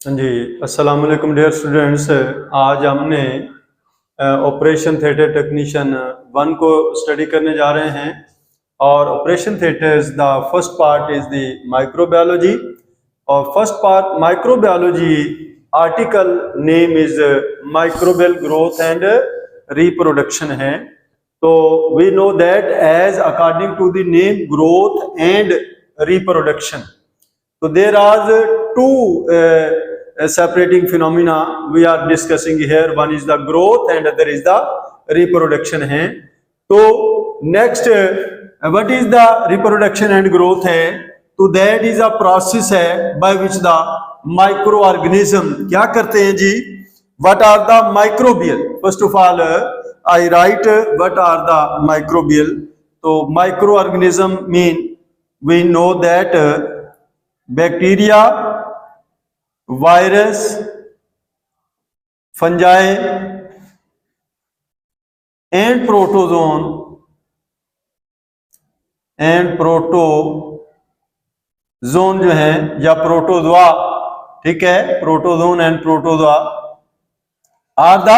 जी, अस्सलाम वालेकुम dear students. आज हमने ऑपरेशन थिएटर टेक्नीशियन 1 को स्टडी करने जा रहे हैं और operation theatres the first part is the microbiology और first part microbiology article name is microbial growth and reproduction है। तो we know that as according to the name growth and reproduction, so there are two separating phenomena we are discussing here. One is the growth and other is the reproduction है। तो next what is the reproduction and growth है? तो that is a process है by which the microorganism क्या करते हैं जी? What are the microbial? First of all I write what are the microbial. तो microorganism mean we know that bacteria, virus, fungi and protozoan जो है या protozoa, ठीक है, protozoan and protozoa are the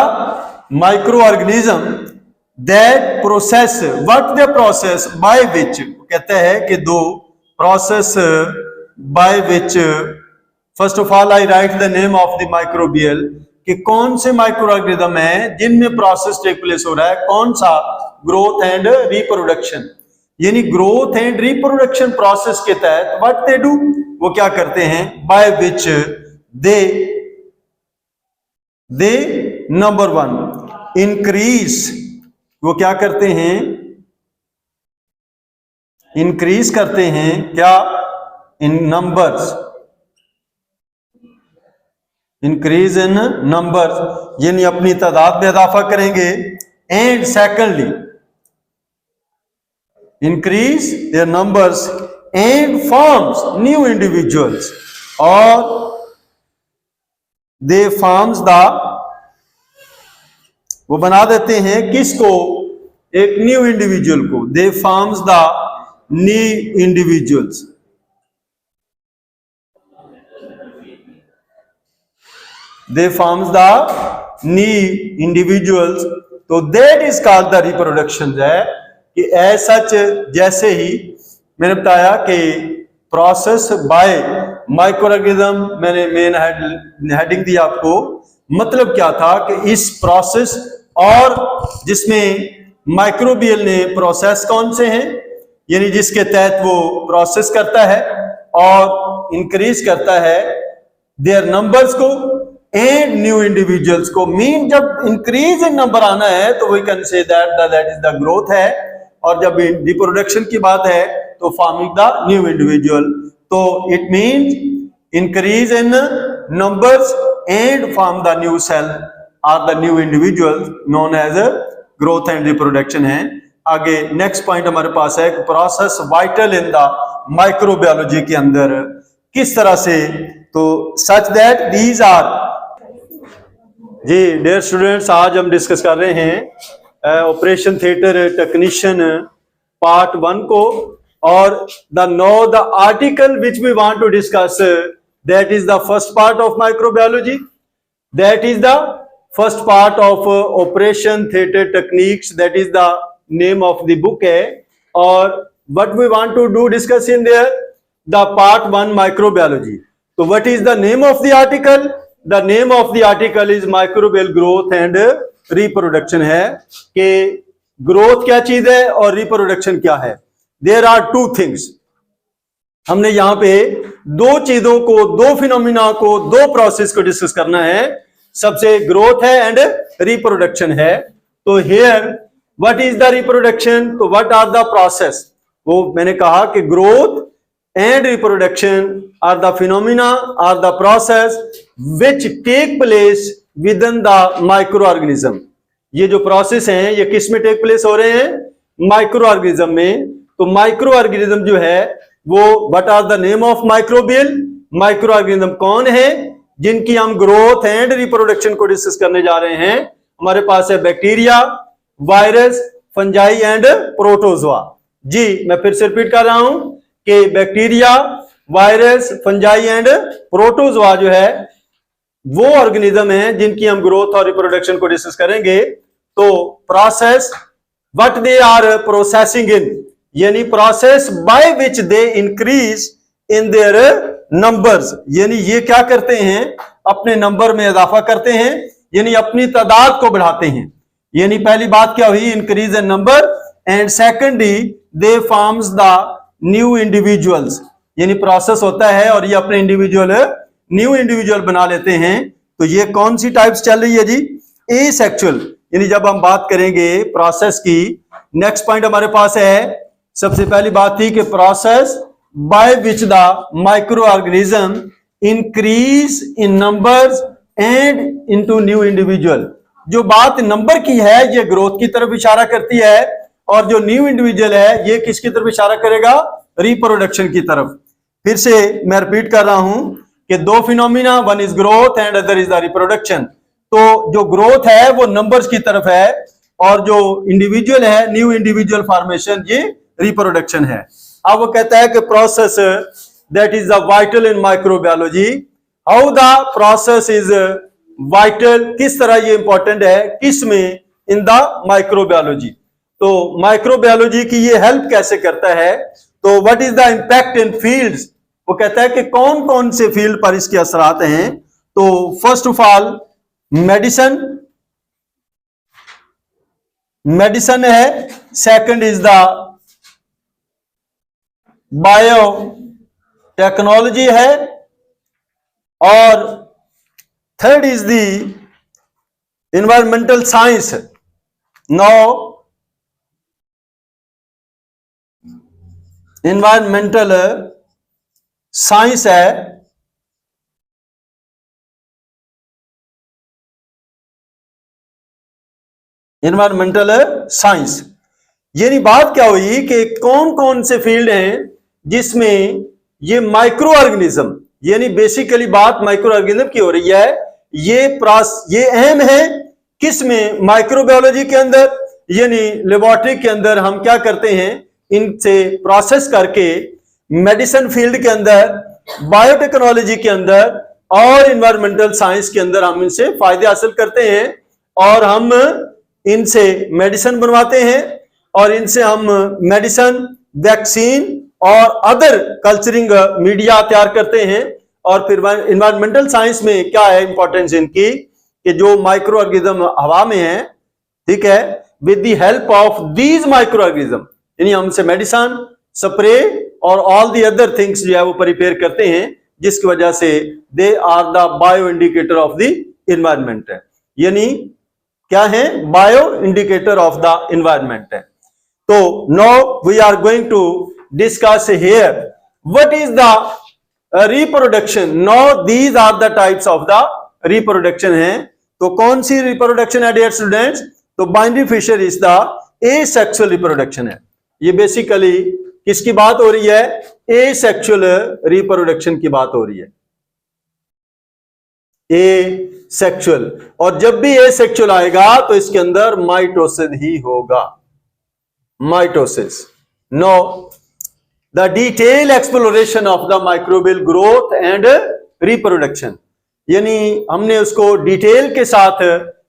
microorganism that process what the process by which, कहते हैं कि दो process by which first of all I write the name of the microbial कि कौन से माइक्रो ऑर्गेनिज्म है जिनमें प्रोसेस टेक प्लेस हो रहा है, कौन सा ग्रोथ एंड रिप्रोडक्शन, यानी ग्रोथ एंड रिप्रोडक्शन प्रोसेस के तहत व्हाट दे डू, वो क्या करते हैं, bye which they number 1 increase, वो क्या करते हैं, इंक्रीज करते हैं क्या, इन नंबर्स, इंक्रीज इन नंबर्स यानी अपनी तादाद में इजाफा करेंगे, and secondly increase their numbers and forms new individuals, और दे फॉर्म्स द, वो बना देते हैं किसको, एक न्यू इंडिविजुअल को, दे forms the new individuals, they forms the new individuals, तो that is called the reproduction है कि as such, जैसे ही मैंने बताया कि प्रोसेस बाय माइक्रोऑर्गेनिज्म, मैंने मेन हेडिंग दी आपको, मतलब क्या था कि इस प्रोसेस और जिसमें माइक्रोबियल ने प्रोसेस कौन से हैं, यानी जिसके तहत वो प्रोसेस करता है और इंक्रीज करता है देयर नंबर्स को एंड न्यू इंडिविजुअल्स को, मीन जब इंक्रीज इन नंबर आना है तो we can say that is the growth है, और जब रिप्रोडक्शन की बात है तो फॉर्मिंग द न्यू इंडिविजुअल, तो it means increase in numbers and form the new cell or the new individual known as growth and reproduction है। आगे नेक्स्ट पॉइंट हमारे पास है process vital in the microbiology के अंदर किस तरह से, तो सच दैट दीज आर, जी डियर स्टूडेंट्स, आज हम डिस्कस कर रहे हैं ऑपरेशन थिएटर टेक्नीशियन पार्ट 1 को, और the article which we want to discuss that is the first part of microbiology, that is the first part of operation theatre techniques, that is the name of the book है, और what we want to do discuss in there the part 1 microbiology. तो what is the name of the article, the name of the article is microbial growth and reproduction है कि growth क्या चीज है और reproduction क्या है। देयर आर टू थिंग्स, हमने यहां पे दो चीजों को, दो फिनोमिना को, दो प्रोसेस को डिस्कस करना है, सबसे ग्रोथ है एंड रिप्रोडक्शन है। तो here what is the reproduction, तो व्हाट आर द प्रोसेस, वो मैंने कहा कि growth and reproduction are the phenomena or the process which take place within the microorganism। ये जो प्रोसेस हैं ये किस में टेक प्लेस हो रहे हैं, माइक्रो ऑर्गेनिज्म में। तो माइक्रो ऑर्गेनिज्म जो है वो what are the name of microbial, microorganism कौन है जिनकी हम ग्रोथ एंड रिप्रोडक्शन को डिस्कस करने जा रहे हैं। हमारे पास है bacteria, virus, fungi and protozoa. जी मैं फिर से रिपीट कर रहा हूं कि bacteria, virus, fungi and protozoa जो है वो ऑर्गेनिज्म हैं जिनकी हम ग्रोथ और रिप्रोडक्शन को डिस्कस करेंगे। तो process what they are processing in, यानी process by which they increase in their numbers, यानी ये क्या करते हैं, अपने नंबर में इजाफा करते हैं, यानी अपनी तादाद को बढ़ाते हैं। यानी पहली बात क्या हुई, increase in number, and secondly they forms the new individuals, यानी प्रोसेस होता है और ये अपने न्यू इंडिविजुअल बना लेते हैं। तो ये कौन सी टाइप्स चल रही है जी, एसेक्सुअल, यानी जब हम बात करेंगे प्रोसेस की, नेक्स्ट पॉइंट हमारे पास है, सबसे पहली बात थी कि process by which the micro organism increase in numbers and into new individual. जो बात नंबर की है ये ग्रोथ की तरफ इशारा करती है, और जो न्यू इंडिविजुअल है ये किसकी तरफ इशारा करेगा, रिप्रोडक्शन की तरफ। फिर से मैं रिपीट कर रहा हूं कि दो phenomena, one is growth and other is the reproduction. तो जो ग्रोथ है वो नंबर्स की तरफ है, और जो इंडिविजुअल है, न्यू इंडिविजुअल फॉर्मेशन, ये रिप्रोडक्शन है। अब वो कहता है कि process that is the vital in microbiology, how the process is vital, किस तरह ये इंपॉर्टेंट है, किस में, इन द माइक्रोबायोलॉजी। तो माइक्रोबायोलॉजी की ये हेल्प कैसे करता है, तो what is the impact in fields, वो कहता है कि कौन कौन से फील्ड पर इसके असरात हैं। तो फर्स्ट ऑफ ऑल मेडिसिन है, second is the bio technology है, और third is the environmental science. Now environmental science है, एनवायरमेंटल साइंस, यानी बात क्या हुई कि कौन कौन से फील्ड हैं जिसमें ये माइक्रो ऑर्गेनिज्म, यानी बेसिकली बात माइक्रो ऑर्गेनिज्म की हो रही है, ये अहम है किसमें, माइक्रोबायोलॉजी के अंदर, यानी लेबोरेटरी के अंदर हम क्या करते हैं, इनसे प्रोसेस करके मेडिसिन फील्ड के अंदर, बायोटेक्नोलॉजी के अंदर और इन्वायरमेंटल साइंस के अंदर हम इनसे फायदे हासिल करते हैं, और हम इनसे मेडिसिन बनवाते हैं, और इनसे हम मेडिसिन, वैक्सीन और अदर कल्चरिंग मीडिया तैयार करते हैं। और फिर इन्वायरमेंटल साइंस में क्या है इंपॉर्टेंस इनकी, कि जो माइक्रो ऑर्गेनिज्म हवा में है, ठीक है, with the help of these microorganism, यानी हमसे मेडिसिन, स्प्रे और ऑल दी अदर थिंग्स जो है वो प्रिपेयर करते हैं, जिसकी वजह से they are the bioindicator of the environment है, यानी क्या है, bioindicator of the environment है। तो now we are going to discuss here what is the reproduction. Now these are the types of the reproduction है। तो कौन सी reproduction है डियर स्टूडेंट्स, तो binary fission is the asexual reproduction है। ये basically किसकी बात हो रही है, एसेक्सुअल रिप्रोडक्शन की बात हो रही है, एसेक्सुअल। और जब भी एसेक्सुअल आएगा तो इसके अंदर माइटोसिस ही होगा, mitosis. Know the detail exploration of the microbial growth and reproduction, यानी हमने उसको डिटेल के साथ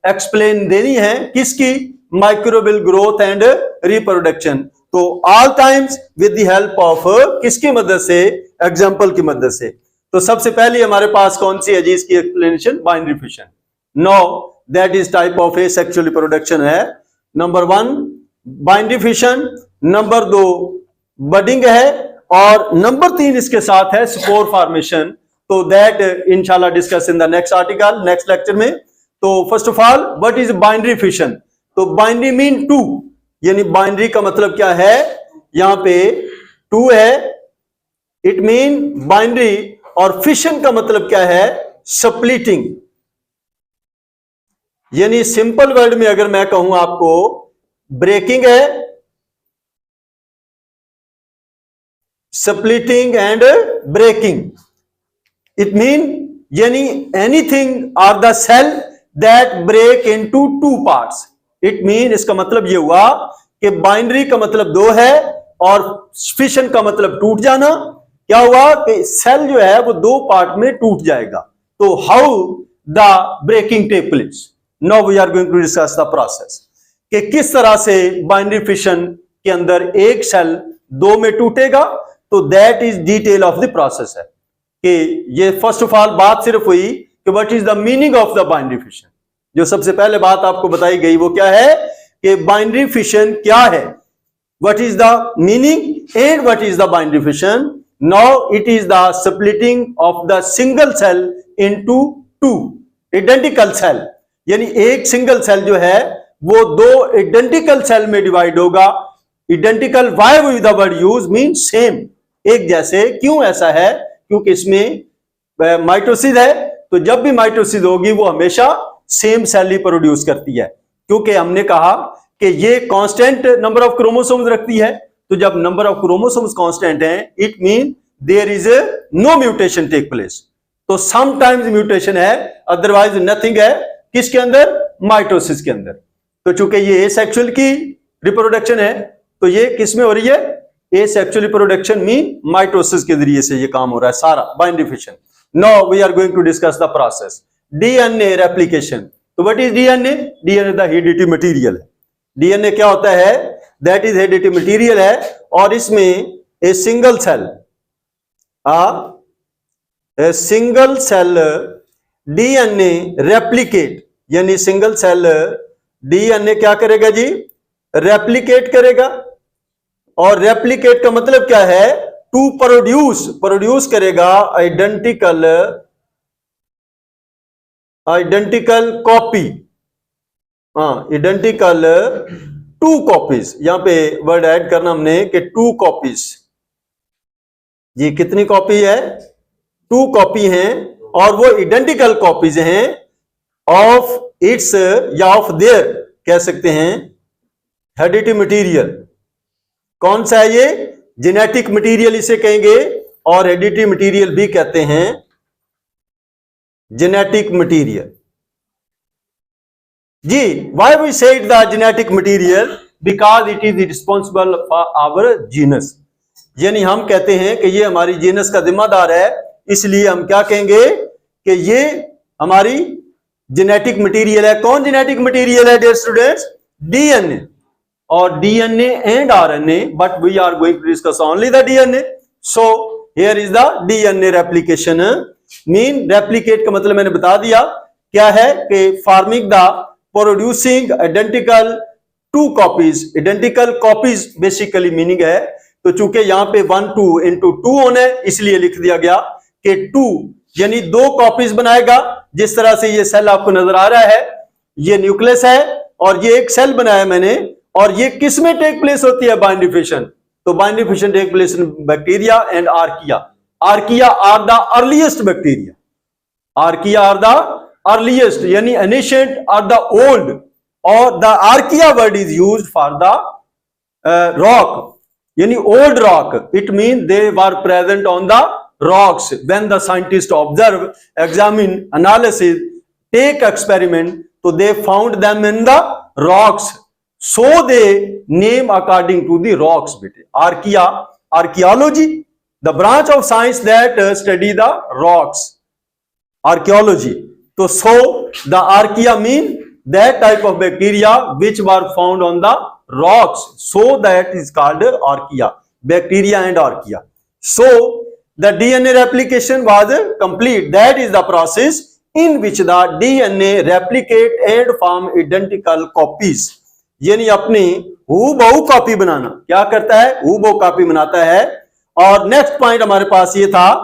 एक्सप्लेन देनी है, किसकी, माइक्रोबियल ग्रोथ एंड रिप्रोडक्शन। तो all times with the help of किसकी मदद से, एग्जांपल की मदद से। तो सबसे पहले हमारे पास कौन सी है जी इसकी explanation, binary fission. No that is type of asexual reproduction है। Number 1 binary fission, number 2 budding है, और नंबर 3 इसके साथ है स्पोर फॉर्मेशन। तो दैट इंशाल्लाह discuss in the next article, next lecture में। तो first of all what is binary fission, तो बाइनरी मीन टू, यानी बाइनरी का मतलब क्या है, यहां पे टू है, इट मीन बाइनरी, और फिशन का मतलब क्या है, स्प्लिटिंग। यानी सिंपल वर्ड में अगर मैं कहूं आपको, ब्रेकिंग है, splitting and breaking, it mean यानी anything are the cell that break into two parts. It mean इसका मतलब यह हुआ कि बाइनरी का मतलब 2 है और फिशन का मतलब टूट जाना। क्या हुआ कि सेल जो है वो 2 पार्ट में टूट जाएगा। तो how the breaking take place. Now we are going to discuss the process कि किस तरह से बाइनरी फिशन के अंदर एक सेल दो में टूटेगा। तो that is detail of the process है कि ये फर्स्ट ऑफ ऑल बात सिर्फ हुई कि what is the meaning of the binary fission. जो सबसे पहले बात आपको बताई गई वो क्या है कि बाइनरी फिशन क्या है, what is the meaning and what is the binary fission. Now it is the splitting of the single cell into two identical cell, यानी एक सिंगल सेल जो है वो दो आइडेंटिकल सेल में डिवाइड होगा। Identical why we the word use mean same, एक जैसे। क्यों ऐसा है? क्योंकि इसमें माइटोसिस है, तो जब भी माइटोसिस होगी वो हमेशा सेम सेल ही प्रोड्यूस करती है, क्योंकि हमने कहा कि ये कांस्टेंट नंबर ऑफ क्रोमोसोम्स रखती है। तो जब नंबर ऑफ क्रोमोसोम्स कांस्टेंट है it mean there is no mutation take place. तो समटाइम्स म्यूटेशन है, अदरवाइज नथिंग है। किसके अंदर? माइटोसिस के अंदर। तो चूंकि ये एसेक्सुअल की रिप्रोडक्शन है तो ये किस में हो रही है? एसेक्सुअल रिप्रोडक्शन मीन माइटोसिस के जरिए से ये काम हो रहा है सारा binary fission. Now we are going to discuss the process DNA replication. तो what is DNA? DNA the heredity material है। डीएनए क्या होता है? दैट इज हेरिडिटी मटेरियल है, और इसमें a single cell DNA replicate, यानी सिंगल सेल डीएनए क्या करेगा जी? रेप्लिकेट करेगा। और रेप्लिकेट का मतलब क्या है? टू प्रोड्यूस करेगा identical copy. Identical two copies, यहां पे वर्ड ऐड करना हमने कि टू कॉपीज। ये कितनी कॉपी है? टू कॉपी हैं, और वो आइडेंटिकल कॉपीज हैं ऑफ इट्स या ऑफ देयर कह सकते हैं हेरिडिटी मटेरियल। कौन सा है ये? जेनेटिक मटेरियल इसे कहेंगे, और हेरिडिटी मटेरियल भी कहते हैं जेनेटिक मटेरियल। जी, why we say it the genetic material? Because it is responsible for our genes, यानी हम कहते हैं कि ये हमारी जीनस का जिम्मेदार है, इसलिए हम क्या कहेंगे कि ये हमारी जेनेटिक मटेरियल है। कौन जेनेटिक मटेरियल है डियर स्टूडेंट्स? डीएनए। और DNA and RNA, but we are going to discuss only the DNA. So here is the DNA replication. Mean replicate का मतलब मैंने बता दिया क्या है कि forming the producing identical two copies. Identical copies basically meaning है। तो चूंकि यहां पे 1 2 into 2 होना है, इसलिए लिख दिया गया कि 2 यानी दो कॉपीज बनाएगा। जिस तरह से ये सेल आपको नजर आ रहा है, ये न्यूक्लियस है और ये एक सेल बनाया मैंने, और ये किस में टेक प्लेस होती है? Binary fission. तो binary fission take place in bacteria and archaea. Archaea are the earliest bacteria. Archaea are the earliest, यानी एनिशिएंट आर द ओल्ड, और the archaea word is used for the rock, यानी old rock. It mean they were present on the rocks when the scientists observe, examine, analysis, take experiment, so they found them in the rocks, so they name according to the rocks. bete archaeology, the branch of science that study the rocks, archaeology. So the archaea mean that type of bacteria which were found on the rocks, so that is called archaea, bacteria and archaea. So the DNA replication was complete. That is the process in which the DNA replicate and form identical copies. यानी अपनी हूबहू copy बनाना। क्या करता है? हूबहू copy बनाता है। और नेक्स्ट पॉइंट हमारे पास ये था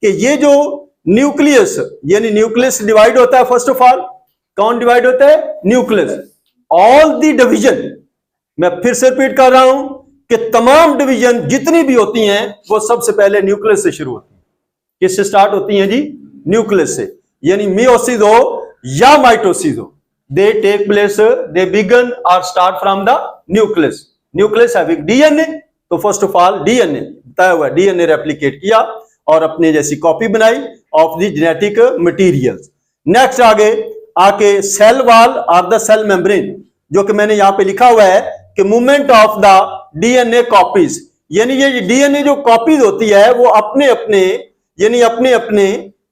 कि ये जो न्यूक्लियस, यानी न्यूक्लियस डिवाइड होता है। फर्स्ट ऑफ ऑल कौन डिवाइड होता है? न्यूक्लियस। ऑल दी डिवीजन, मैं फिर से रिपीट कर रहा हूं कि तमाम डिवीजन जितनी भी होती हैं वो सबसे पहले न्यूक्लियस से शुरू होती हैं। किससे स्टार्ट होती हैं जी? न्यूक्लियस से। यानी मियोसिस हो या माइटोसिस हो, they take place, they began और start from the nucleus. Nucleus having DNA, तो फर्स्ट ऑफ ऑल डीएनए बताया हुआ, डीएनए रेप्लिकेट किया और अपने जैसी कॉपी बनाई of the genetic materials. Next आके सेल वॉल और द सेल मेम्ब्रेन, जो कि मैंने यहां पे लिखा हुआ है कि movement of the DNA copies, यानी ये डीएनए जो कॉपीज होती है वो अपने अपने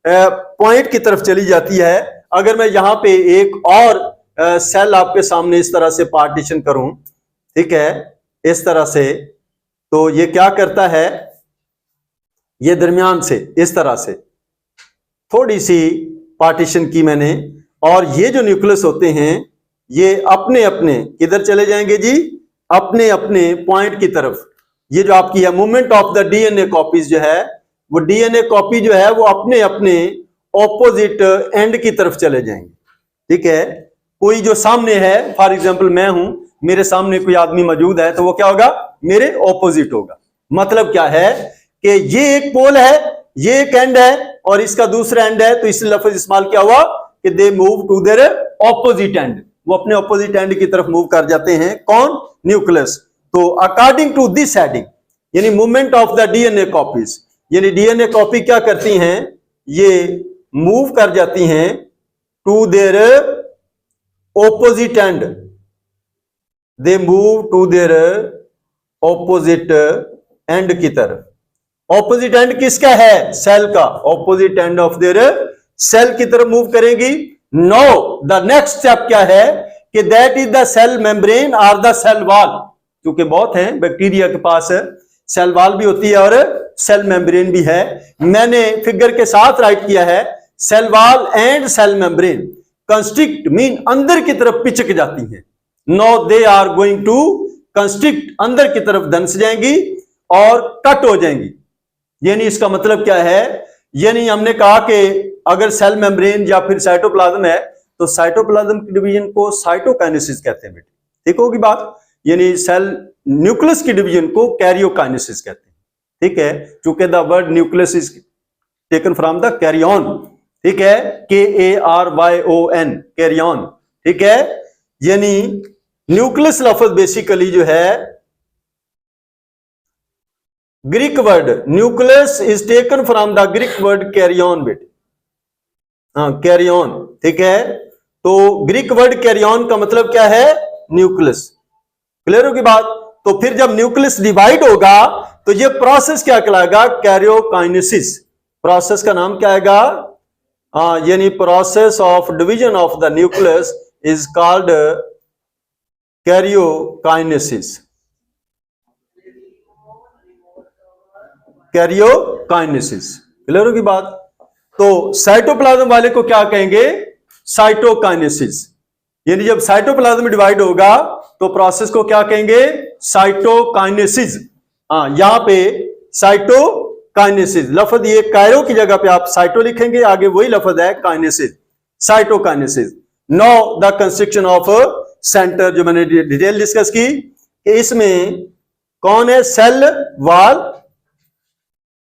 पॉइंट की तरफ चली जाती है अगर मैं यहां पे एक और सेल आपके सामने इस तरह से पार्टीशन करूं, ठीक है, इस तरह से, तो ये क्या करता है, ये दरमियान से इस तरह से थोड़ी सी पार्टीशन की मैंने, और ये जो न्यूक्लियस होते हैं ये अपने अपने किधर चले जाएंगे जी, अपने अपने पॉइंट की तरफ। ये जो आपकी है movement of the DNA copies जो है, वो डीएनए कॉपी जो है वो अपने अपने ऑपोजिट एंड की तरफ चले जाएंगे, ठीक है। कोई जो सामने है, फॉर एग्जांपल मैं हूं, मेरे सामने कोई आदमी मौजूद है, तो वो क्या होगा, मेरे ऑपोजिट होगा। मतलब क्या है कि ये एक पोल है, ये एक एंड है और इसका दूसरा एंड है, तो इसलिए लफ्ज इस्तेमाल क्या हुआ कि they move to their opposite end, वो अपने ऑपोजिट एंड की तरफ मूव कर जाते हैं। कौन, न्यूक्लियस। तो अकॉर्डिंग टू दिस हेडिंग, यानी movement of the DNA copies, यानी डीएनए कॉपी क्या करती हैं, ये मूव कर जाती हैं to their opposite end, they move to their opposite end की तरफ। ऑपोजिट एंड किसका है, सेल का, opposite end of their cell की तरफ मूव करेंगी। नो द नेक्स्ट स्टेप क्या है कि that is the cell membrane और द सेल वॉल, क्योंकि बहुत हैं बैक्टीरिया के पास सेल वॉल भी होती है और सेल मेम्ब्रेन भी है। मैंने फिगर के साथ राइट किया है, cell wall and cell membrane constrict mean अंदर की तरफ पिचक जाती हैं। No they are going to constrict, अंदर की तरफ धंस जाएंगी और कट हो जाएंगी। यानी इसका मतलब क्या है, यानी हमने कहा कि अगर सेल मेम्ब्रेन या फिर साइटोप्लाज्म है तो साइटोप्लाज्म की डिवीजन को साइटोकाइनेसिस कहते हैं बेटे, ठीक होगी बात। यानी सेल न्यूक्लियस की डिवीजन को कैरियोकाइनेसिस कहते हैं, ठीक है, चूंकि the word nucleus is taken from the karyon, ठीक है, KARYON, कैरियन, ठीक है। यानी न्यूक्लियस लफ्ज बेसिकली जो है Greek word, nucleus is taken from the Greek word karyon बेटे, हाँ कैरियन, ठीक है। तो ग्रीक वर्ड कैरियन का मतलब क्या है, न्यूक्लियस। क्लियर होगी बात। तो फिर जब न्यूक्लियस डिवाइड होगा तो ये प्रोसेस क्या कहलाएगा, कैरियोकाइनेसिस। प्रोसेस का नाम क्या आएगा, यानी process of division of the nucleus is called karyokinesis, karyokinesis. Clear होगी बात। तो साइटोप्लाज्म वाले को क्या कहेंगे, साइटोकाइनेसिस। यानी जब साइटोप्लाज्म डिवाइड होगा तो प्रोसेस को क्या कहेंगे, साइटोकाइनेसिस। यहां पे साइटोकाइनेसिस लफ्ज, ये कायरो की जगह पे आप साइटो लिखेंगे, आगे वही लफ्ज है kinesis, cytokinesis. No the construction of center, जो मैंने डिटेल डिस्कस की कि इसमें कौन है, cell wall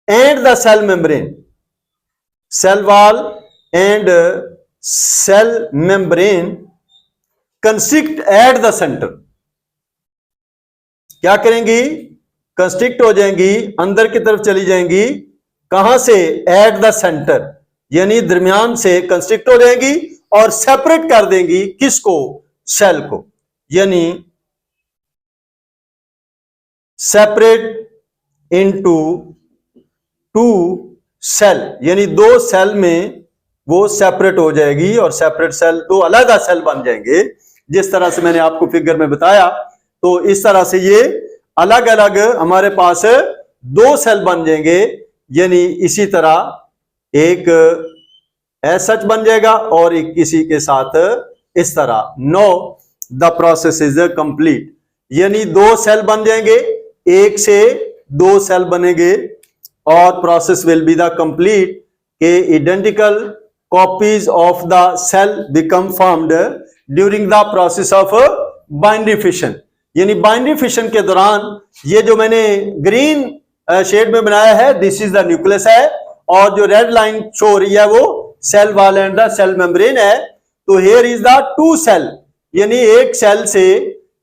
and the cell membrane, cell wall and cell membrane constrict at the center. क्या करेंगी, कंस्ट्रिक्ट हो जाएंगी, अंदर की तरफ चली जाएंगी। कहां से, एट द सेंटर, यानी दरमियान से कंस्ट्रिक्ट हो जाएंगी और सेपरेट कर देंगी किसको, सेल को। यानी सेपरेट इनटू टू सेल, यानी दो सेल में वो सेपरेट हो जाएगी और सेपरेट सेल, दो अलग सेल बन जाएंगे। जिस तरह से मैंने आपको फिगर में बताया, तो इस तरह से ये अलग अलग हमारे पास दो सेल बन जाएंगे। यानी इसी तरह एक सच बन जाएगा और एक किसी के साथ इस तरह। Know the process is complete, यानी दो सेल बन जाएंगे, एक से दो सेल बनेंगे और process will be the complete के identical copies of the cell become formed during the process of binary fission. यानी बाइनरी फिशन के दौरान ये जो मैंने ग्रीन शेड में बनाया है, दिस इज द न्यूक्लियस है, और जो रेड लाइन शो हो रही है वो cell wall and the cell membrane है। तो here is the two cell, यानी एक सेल से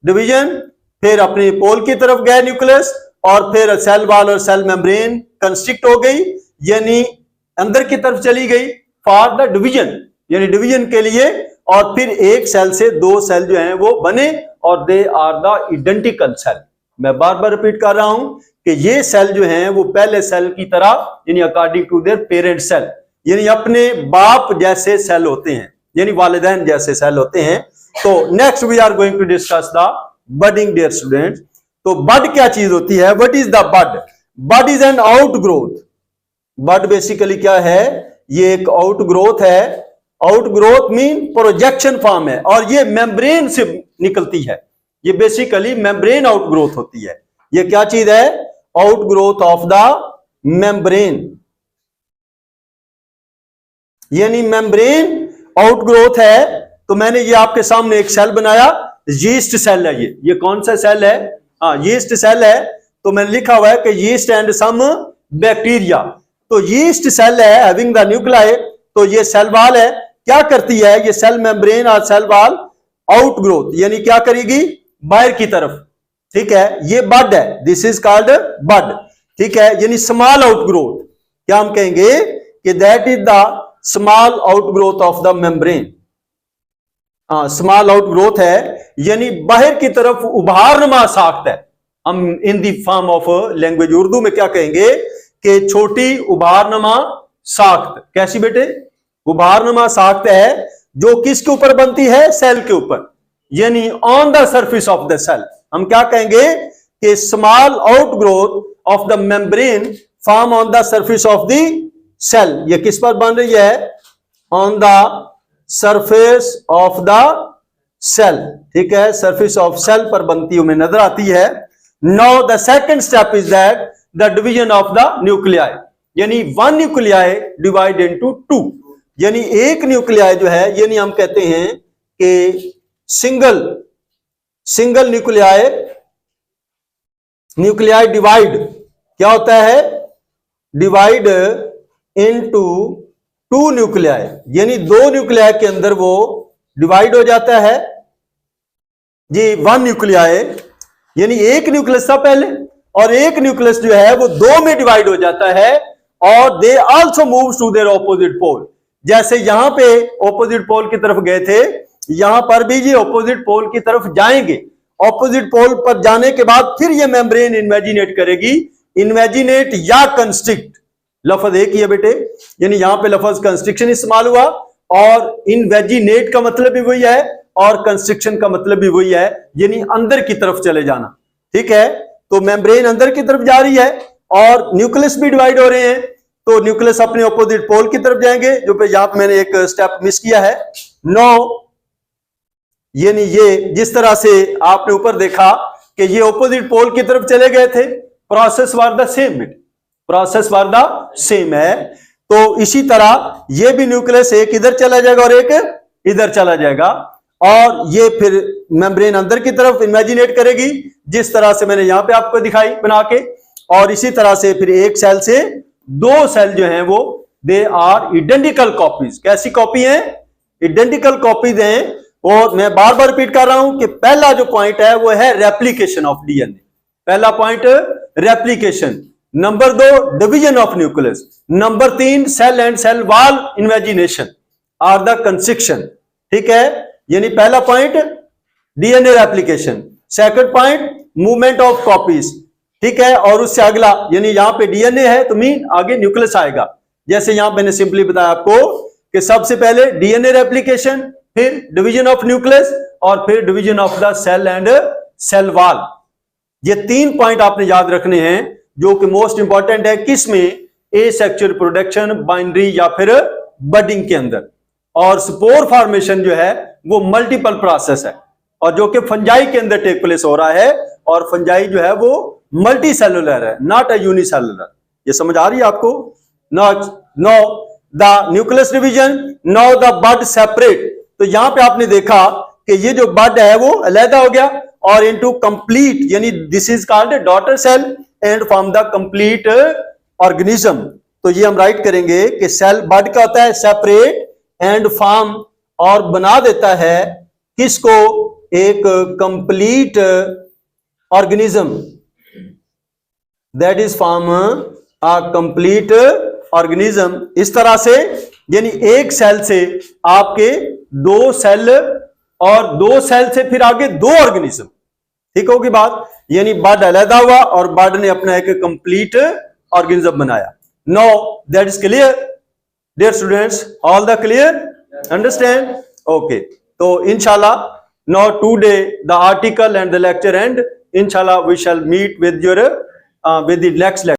डिवीजन, फिर अपनी पोल की तरफ गए न्यूक्लियस, और फिर सेल वॉल और सेल मेम्ब्रेन कंस्ट्रिक्ट हो गई, यानी अंदर की तरफ चली गई फॉर द डिवीजन, यानी डिवीजन के लिए। और फिर एक सेल से दो सेल जो हैं वो बने और they are the identical cell. मैं बार बार रिपीट कर रहा हूं कि ये सेल जो हैं वो पहले सेल की तरह, यानी according to their parent cell, यानी अपने बाप जैसे सेल होते हैं। यानी वालिदैन जैसे सेल होते हैं। तो next we are going to discuss the budding dear students. तो बड क्या चीज होती है? What is the bud? Bud is an outgrowth. Bud basically क्या है? ये एक आउटग्रोथ है। आउटग्रोथ मीन प्रोजेक्शन फॉर्म है और ये मेम्ब्रेन से निकलती है। ये बेसिकली मेम्ब्रेन आउटग्रोथ होती है। ये क्या चीज है? आउटग्रोथ ऑफ द मेम्ब्रेन, यानी मेम्ब्रेन आउटग्रोथ है। तो मैंने ये आपके सामने एक सेल बनाया, यीस्ट सेल है। ये कौन सा सेल है? हाँ, यीस्ट सेल है। तो मैंने लिखा हुआ है कि यीस्ट एंड सम बैक्टीरिया। तो यीस्ट सेल है हैविंग द न्यूक्लियाई। तो ये सेल वॉल है। क्या करती है ये सेल मेम्ब्रेन और सेल वॉल? आउटग्रोथ, यानी क्या करेगी? बाहर की तरफ। ठीक है, ये बड है, दिस इज कॉल्ड बड। ठीक है, यानी स्मॉल आउटग्रोथ। क्या हम कहेंगे कि that is the small outgrowth of the membrane. Small outgrowth है, यानी बाहर की तरफ उभारनुमा साख्त है। हम in the form of language Urdu में क्या कहेंगे कि छोटी उभारनुमा साख्त। कैसी बेटे? उभारनुमा साख्त है जो किसके ऊपर बनती है? सेल के ऊपर, यानी on the surface of the cell. हम क्या कहेंगे कि small outgrowth of the membrane form on the surface of the cell. ये किस पर बन रही है? On the surface of the cell. ठीक है, सरफेस ऑफ सेल पर बनती हुई नजर आती है। Now the second step is that the division of the nuclei, यानी one nuclei divide into two. यानी एक न्यूक्लियाई जो है, यानी हम कहते हैं कि सिंगल न्यूक्लियाई डिवाइड क्या होता है? डिवाइड इनटू टू न्यूक्लियाई, यानी दो न्यूक्लियाई के अंदर वो डिवाइड हो जाता है जी। वन न्यूक्लियाई यानी एक न्यूक्लियस था पहले, और एक न्यूक्लियस जो है वो दो में डिवाइड हो जाता है, और they also moves to their opposite pole. जैसे यहां पे ऑपोजिट पोल की तरफ गए थे, यहां पर भी ये ऑपोजिट पोल की तरफ जाएंगे। ऑपोजिट पोल पर जाने के बाद फिर ये मेम्ब्रेन इन्वेजिनेट करेगी। इन्वेजिनेट या कंस्ट्रिक्ट लफ्ज एक ही है बेटे, यानी यहां पे लफ्ज कंस्ट्रिक्शन इस्तेमाल हुआ, और इन्वेजिनेट का मतलब भी वही है और कंस्ट्रिक्शन का मतलब भी वही है, यानी अंदर की तरफ चले जाना। ठीक है, तो मेम्ब्रेन अंदर की तरफ जा रही है और न्यूक्लियस भी डिवाइड हो रहे हैं। तो न्यूक्लियस अपने ऑपोजिट पोल की तरफ जाएंगे, जो पे यहां पे मैंने एक स्टेप मिस किया है। नो, यानी ये जिस तरह से आपने ऊपर देखा कि ये ऑपोजिट पोल की तरफ चले गए थे, process war the same, process war the same है। तो इसी तरह ये भी न्यूक्लियस एक इधर चला जाएगा और एक इधर चला जाएगा, और ये फिर मेम्ब्रेन अंदर की तरफ इमेजिनेट करेगी, जिस तरह से मैंने यहां पे आपको दिखाई बना के। और इसी तरह से फिर एक सेल से दो सेल जो हैं वो दे आर इडेंटिकल कॉपीज। कैसी कॉपी है? इडेंटिकल कॉपीज हैं। और मैं बार बार रिपीट कर रहा हूं कि पहला जो पॉइंट है वो है रेप्लिकेशन ऑफ डीएनए। पहला point replication, number 2 division of nucleus, number 3 cell and cell wall invagination are the constriction. ठीक है, यानी पहला point DNA replication, second point movement of copies. ठीक है, और उससे अगला यानी यहां पे डीएनए है तो मीन आगे न्यूक्लियस आएगा। जैसे यहां मैंने सिंपली बताया आपको कि सबसे पहले डीएनए रेप्लिकेशन, फिर डिवीजन ऑफ न्यूक्लियस, और फिर division of the cell and cell wall. ये 3 पॉइंट आपने याद रखने हैं जो कि मोस्ट इंपॉर्टेंट है। किसमें? एसेक्सुअल प्रोडक्शन, बाइनरी या फिर बडिंग के अंदर। और स्पोर फॉर्मेशन जो है वो मल्टीपल प्रोसेस है, और जो कि फंजाई के अंदर टेक प्लेस हो रहा है, और फंजाई जो है वो मल्टी सेलुलर है, नॉट अ यूनिसेलुलर। ये समझ आ रही है आपको? No the nucleus division, no the bud separate. तो यहां पे आपने देखा कि ये जो बड है वो अलग हो गया और इनटू कंप्लीट, यानी this is called daughter cell and form the complete organism. तो ये हम राइट करेंगे कि सेल बड का होता है सेपरेट एंड फॉर्म, और बना देता है किसको? एक complete organism, that is form a complete organism. इस तरह से यानी एक सेल से आपके 2 सेल, और 2 सेल से फिर आगे 2 ऑर्गेनिज्म। ठीक होगी बात? यानी बड अलग हुआ और बड ने अपना एक कंप्लीट ऑर्गेनिज्म बनाया। No that is clear dear students, all the clear? Understand? Okay. So inshallah, now today the article and the lecture end. Inshallah, we shall meet with your with the next lecture.